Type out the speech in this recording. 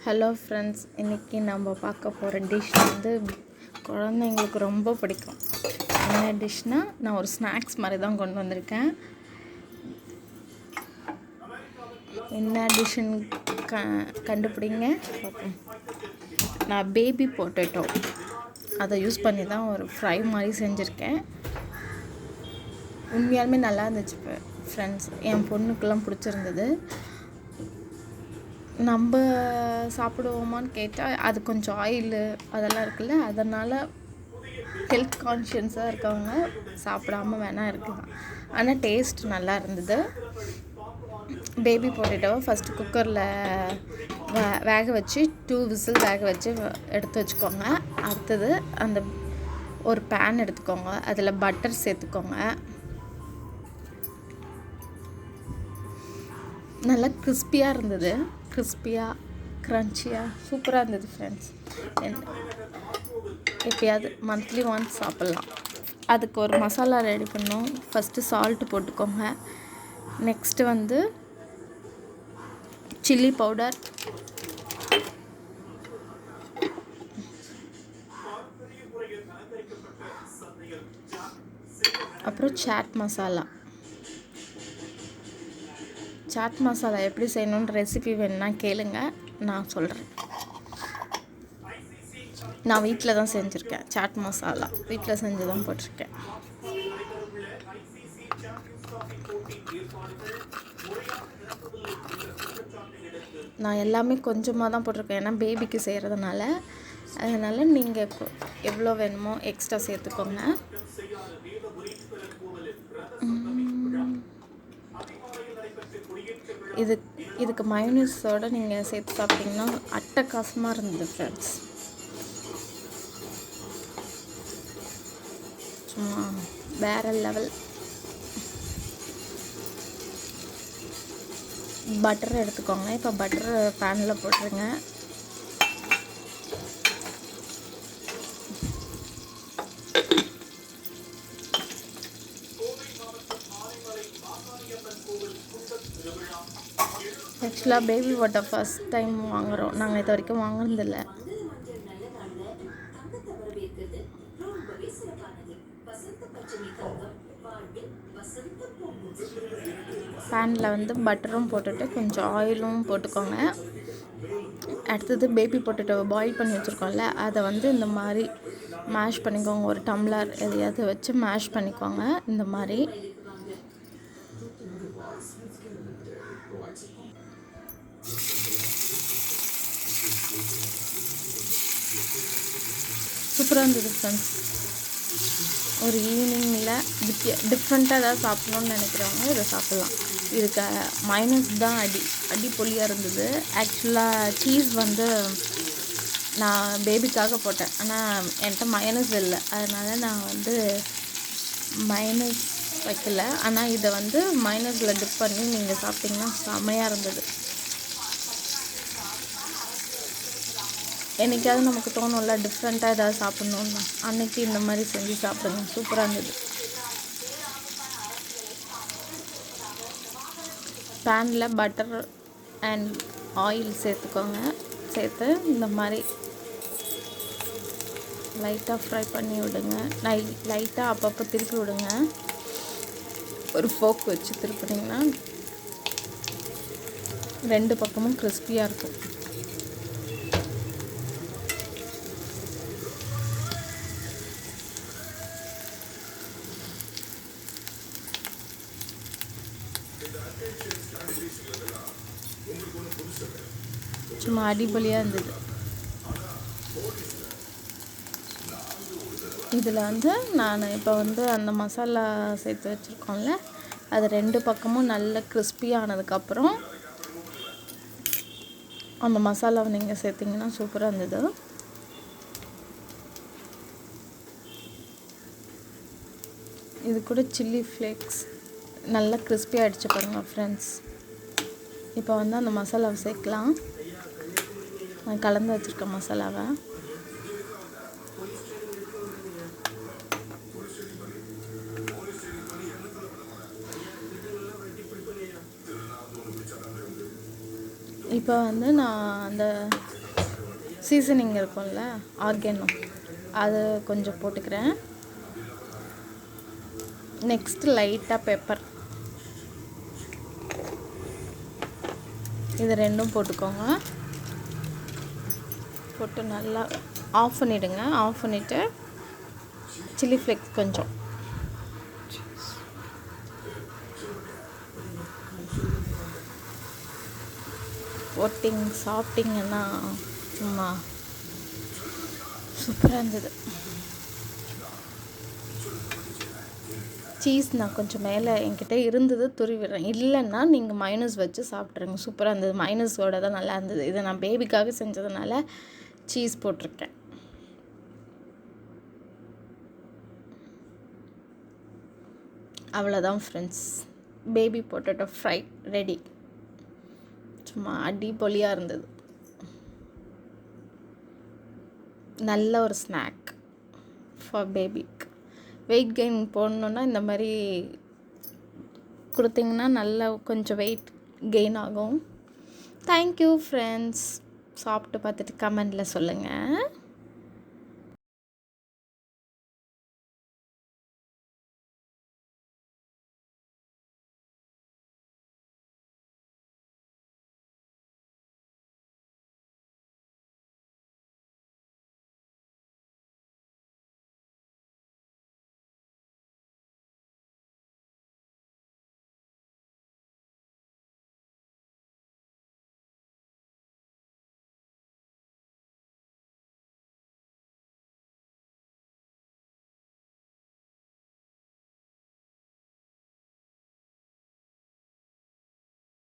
Hello friends, இன்றைக்கி நம்ம பார்க்க போகிற டிஷ் வந்து குழந்தைங்களுக்கு ரொம்ப பிடிக்கும். என்ன டிஷ்னால், நான் ஒரு ஸ்நாக்ஸ் மாதிரி தான் கொண்டு வந்திருக்கேன். என்ன டிஷ்ஷுன்னு கண்டுபிடிங்க பார்ப்போம். நான் பேபி பொட்டேட்டோ அதை யூஸ் பண்ணி தான் ஒரு ஃப்ரை மாதிரி செஞ்சுருக்கேன். உண்மையாலுமே நல்லா இருந்துச்சு ஃப்ரெண்ட்ஸ். என் பொண்ணுக்கெல்லாம் பிடிச்சிருந்தது. நம்ம சாப்பிடுவோமான்னு கேட்டால் அது கொஞ்சம் ஆயிலு அதெல்லாம் இருக்குல்ல, அதனால் ஹெல்த் கான்ஷியஸாக இருக்கவங்க சாப்பிடாமல் வேணால் இருக்கலாம். ஆனால் டேஸ்ட் நல்லா இருந்தது. பேபி பொட்டேட்டோவை ஃபஸ்ட்டு குக்கரில் வேக வச்சு 2 விசில் வேக வச்சு எடுத்து வச்சுக்கோங்க. அடுத்தது அந்த ஒரு பேன் எடுத்துக்கோங்க, அதில் பட்டர் சேர்த்துக்கோங்க. நல்லா கிறிஸ்பியாக இருந்தது, கிறிஸ்பியாக க்ரன்ச்சியாக சூப்பராக இருந்தது ஃப்ரெண்ட்ஸ். எப்பயாவது மந்த்லி ஒன்ஸ் சாப்பிட்லாம். அதுக்கு ஒரு மசாலா ரெடி பண்ணோம். ஃபஸ்ட்டு சால்ட்டு போட்டுக்கோங்க. நெக்ஸ்ட்டு வந்து சில்லி பவுடர், அப்புறம் சாட் மசாலா. சாட் மசாலா எப்படி செய்யணுன்ற ரெசிபி வேணுன்னா கேளுங்க, நான் சொல்கிறேன். நான் வீட்டில் தான் செஞ்சுருக்கேன். சாட் மசாலா வீட்டில் செஞ்சு தான் போட்டிருக்கேன். நான் எல்லாமே கொஞ்சமாக தான் போட்டிருக்கேன், ஏன்னா பேபிக்கு செய்கிறதுனால. அதனால் நீங்கள் எவ்வளோ வேணுமோ எக்ஸ்ட்ரா சேர்த்துக்கோங்க. இதுக்கு மயோனீஸோடு நீங்கள் சேர்த்து சாப்பிட்டிங்கன்னா அட்டகாசமாக இருந்தது ஃப்ரெண்ட்ஸ். சும்மா வேறு லெவல். பட்டர் எடுத்துக்கோங்க. இப்போ பட்டர் பேனில் போட்டுருங்க. ஆக்சுவலாக பேபி வாட்டர் ஃபஸ்ட் டைம் வாங்குகிறோம். நாங்கள் இது வரைக்கும் வாங்கினதில்ல. பேனில் வந்து பட்டரும் போட்டுட்டு கொஞ்சம் ஆயிலும் போட்டுக்கோங்க. அடுத்தது பேபி பொட்டேட்டோவை பாயில் பண்ணி வச்சுருக்கோம்ல, அதை வந்து இந்த மாதிரி மேஷ் பண்ணிக்கோங்க. ஒரு டம்ளர் எதையாவது வச்சு மேஷ் பண்ணிக்கோங்க இந்த மாதிரி. சூப்பராக இருந்தது ஃப்ரெண்ட்ஸ். ஒரு ஈவினிங்கில் டிஃப்ரெண்ட்டாக ஏதாவது சாப்பிட்ணுன்னு நினைக்கிறவங்க இதை சாப்பிட்லாம். இதுக்கு மைனஸ் தான் அடிப்பொலியாக இருந்தது. ஆக்சுவலாக சீஸ் வந்து நான் பேபிக்காக போட்டேன், ஆனால் என்கிட்ட மைனஸ் இல்லை, அதனால் நான் வந்து மைனஸ் வைக்கல. ஆனால் இதை வந்து மைனஸில் டிப் பண்ணி நீங்கள் சாப்பிட்டிங்கன்னா செமையாக இருந்தது. என்றைக்காவது நமக்கு தோணும்ல டிஃப்ரெண்ட்டாக ஏதாவது சாப்பிட்ணுன்னா, அன்றைக்கி இந்த மாதிரி செஞ்சு சாப்பிடுங்க. சூப்பராக இருந்தது. பேனில் பட்டர் அண்ட் ஆயில் சேர்த்துக்கோங்க. சேர்த்து இந்த மாதிரி லைட்டாக ஃப்ரை பண்ணி விடுங்க. லைட்டாக அப்பப்போ திருப்பி விடுங்க. ஒரு ஃபோக் வச்சு திருப்பினீங்கன்னா 2 பக்கமும் கிறிஸ்பியாக இருக்கும். சும்மா அடிப்பொலியாக இருந்தது. இதில் வந்து நான் இப்போ வந்து அந்த மசாலா சேர்த்து வச்சுருக்கோம்ல, அது 2 பக்கமும் நல்ல கிறிஸ்பியானதுக்கப்புறம் அந்த மசாலாவை நீங்கள் சேர்த்திங்கன்னா சூப்பராக இருந்தது. இது கூட சில்லி ஃப்ளேக்ஸ் நல்லா கிறிஸ்பியாக அடிச்சு பாருங்கள் ஃப்ரெண்ட்ஸ். இப்போ வந்து அந்த மசாலாவை சேர்க்கலாம். நான் கலந்து வச்சுருக்க மசாலாவை இப்போ வந்து நான் அந்த சீசனிங் இருக்கும்ல ஆர்கானோ, அது கொஞ்சம் போட்டுக்கிறேன். நெக்ஸ்ட்டு லைட்டாக பெப்பர், இது ரெண்டும் போட்டுக்கோங்க. போட்டு நல்லா ஆஃப் பண்ணிவிடுங்க. ஆஃப் பண்ணிவிட்டு சில்லி ஃப்ளேக்ஸ் கொஞ்சம், போட்டிங் சாப்பிட்டிங்கன்னா சும்மா சூப்பராக இருந்தது. சீஸ் நான் கொஞ்சம் மேலே என்கிட்ட இருந்தது துருவிடுறேன், இல்லைன்னா நீங்கள் மைனஸ் வச்சு சாப்பிட்ருங்க. சூப்பராக இருந்தது. மைனஸோட தான் நல்லா இருந்தது. இதை நான் பேபிக்காக செஞ்சதுனால சீஸ் போட்டிருக்கேன். அவ்வளோதான் friends, baby potato fry ready. சும்மா அடிப்பொலியாக இருந்தது. நல்ல ஒரு ஸ்நாக் ஃபார் பேபிக்கு. வெயிட் கெயின் போடணுன்னா இந்த மாதிரி கொடுத்திங்கன்னா நல்லா கொஞ்சம் வெயிட் கெயின் ஆகும். Thank you friends. சாப்பிட்டு பார்த்துட்டு கமெண்டில் சொல்லுங்கள்.